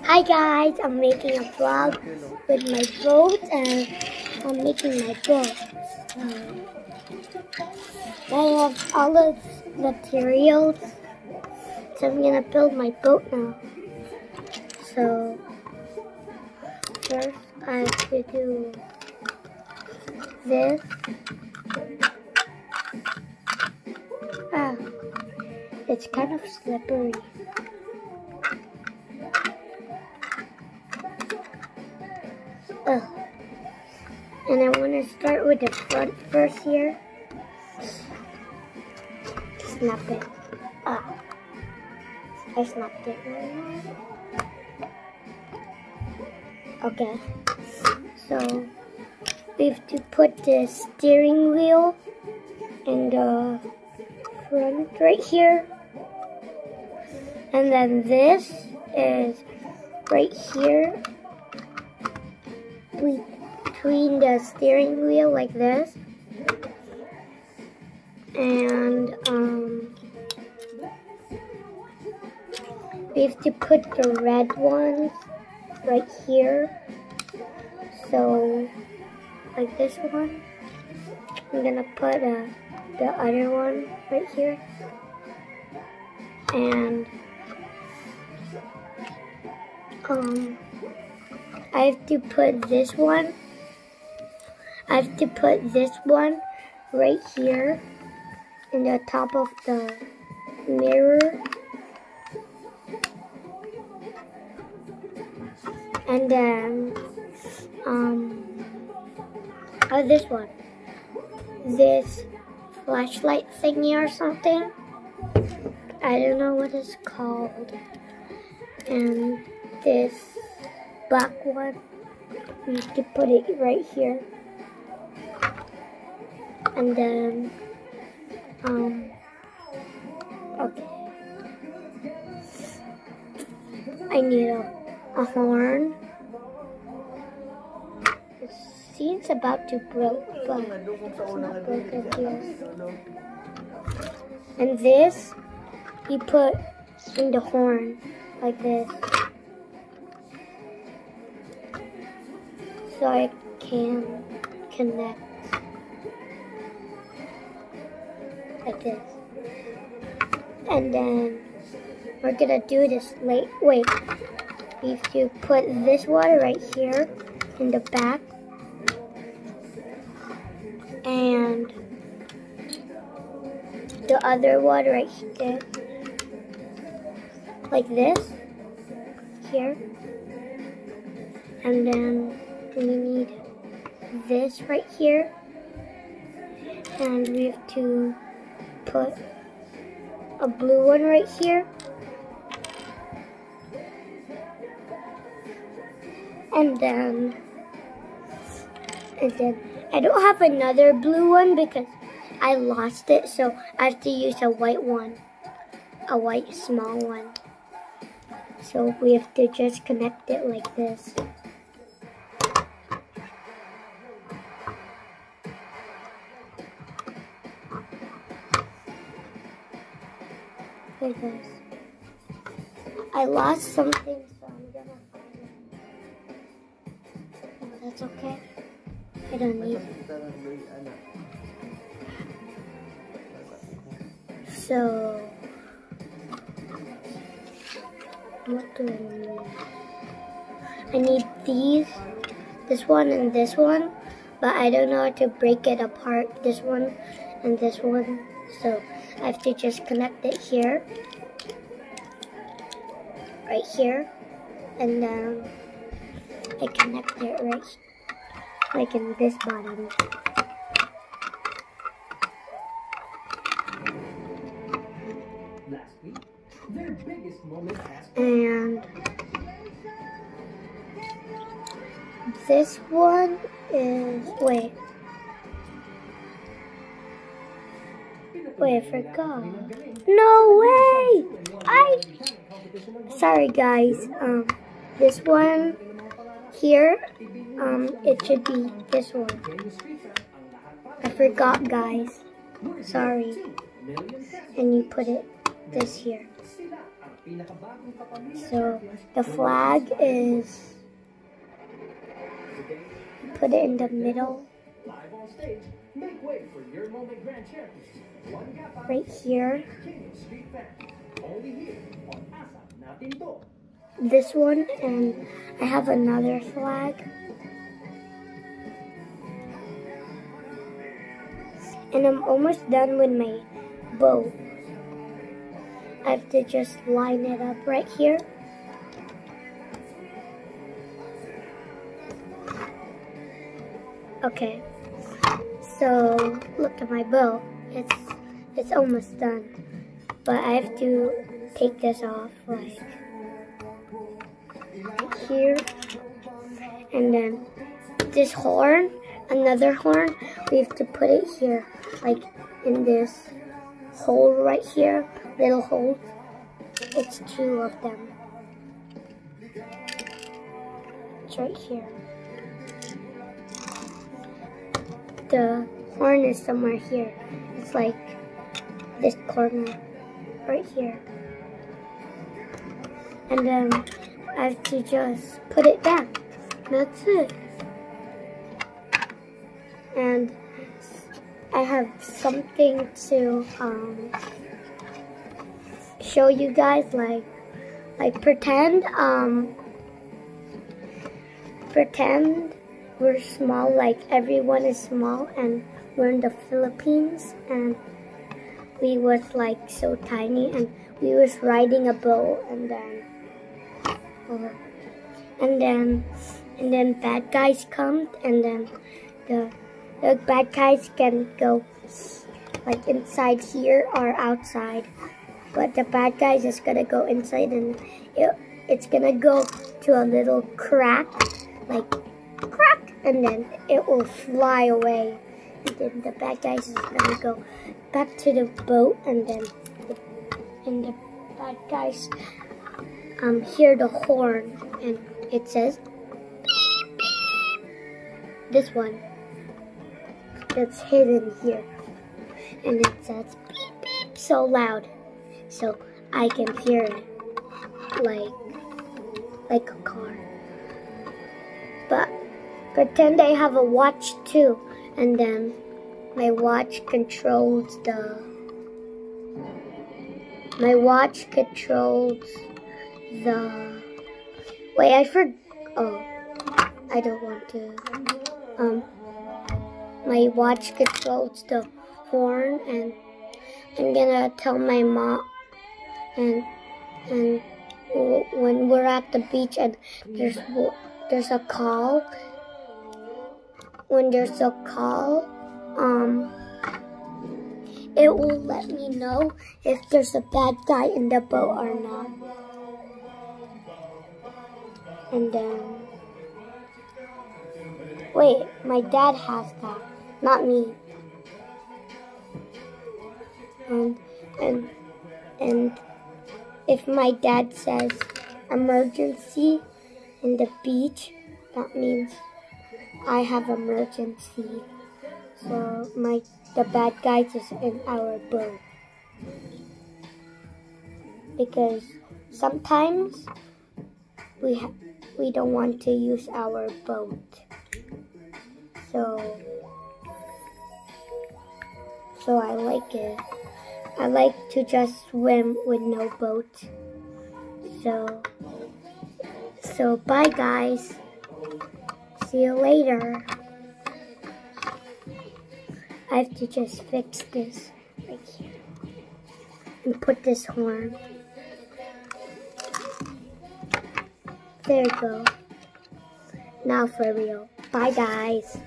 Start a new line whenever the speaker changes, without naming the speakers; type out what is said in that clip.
Hi guys, I'm making a vlog with my boat and I'm making my boat. I have all the materials, so I'm gonna build my boat now. So first I have to do this. It's kind of slippery. And I want to start with the front first here. Snap it. I snapped it. Okay. So we have to put the steering wheel in the front right here. And then this is right here between the steering wheel like this. And we have to put the red ones right here. So like this one. I'm gonna put the other one right here. And I have to put this one. I have to put this one right here in the top of the mirror. And then this one. This flashlight thingy or something. I don't know what it's called. And this black one, we have to put it right here. And then, okay. I need a horn. See, it's about to break, but it's not broken here. And this, you put in the horn, like this. So I can connect like this. And then we're gonna do this wait. We have to put this one right here in the back. And the other one right here. Like this. Here. And then we need this right here. And we have to put a blue one right here. And then I don't have another blue one because I lost it, so I have to use a white one, a white small one. So we have to just connect it like this. Like this. I lost something, so I'm gonna find it. Oh, that's okay. I don't need it. So, what do I need? I need these, this one and this one, but I don't know how to break it apart, this one and this one. So I have to just connect it here, right here, and then I connect it right, like in this bottom. And this one is, wait, I forgot. No way! Sorry guys, this one here, it should be this one. I forgot guys, sorry. And you put it this here. So the flag is, put it in the middle, right here. This one, and I have another flag. And I'm almost done with my bow. I have to just line it up right here. Okay, so look at my bow. It's almost done, but I have to take this off like right here, and then this horn, another horn, we have to put it here, like in this hole right here, little hole. It's 2 of them. It's right here. The horn is somewhere here. It's like this corner right here. And then I have to just put it back. That's it. And I have something to show you guys, like pretend we're small, like everyone is small, and we're in the Philippines, and we was like so tiny, and we was riding a boat, and then bad guys come, and then the bad guys can go like inside here or outside, but the bad guys is gonna go inside, and it's gonna go to a little crack, like crack, and then it will fly away, and then the bad guys is gonna go back to the boat, and then the bad guys hear the horn, and it says beep, beep. This one that's hidden here, and it says beep beep so loud, so I can hear it like a car. But pretend I have a watch too, and then my watch controls the I don't want to my watch controls the horn, and I'm gonna tell my mom, and when we're at the beach and there's a call, when there's a call, it will let me know if there's a bad guy in the boat or not. And then, wait, my dad has that, not me. And if my dad says emergency in the beach, that means I have emergency. So the bad guys is in our boat. Because sometimes we don't want to use our boat. So I like it. I like to just swim with no boat. So bye guys. See you later. I have to just fix this right here and put this horn. There you go. Now for real. Bye guys.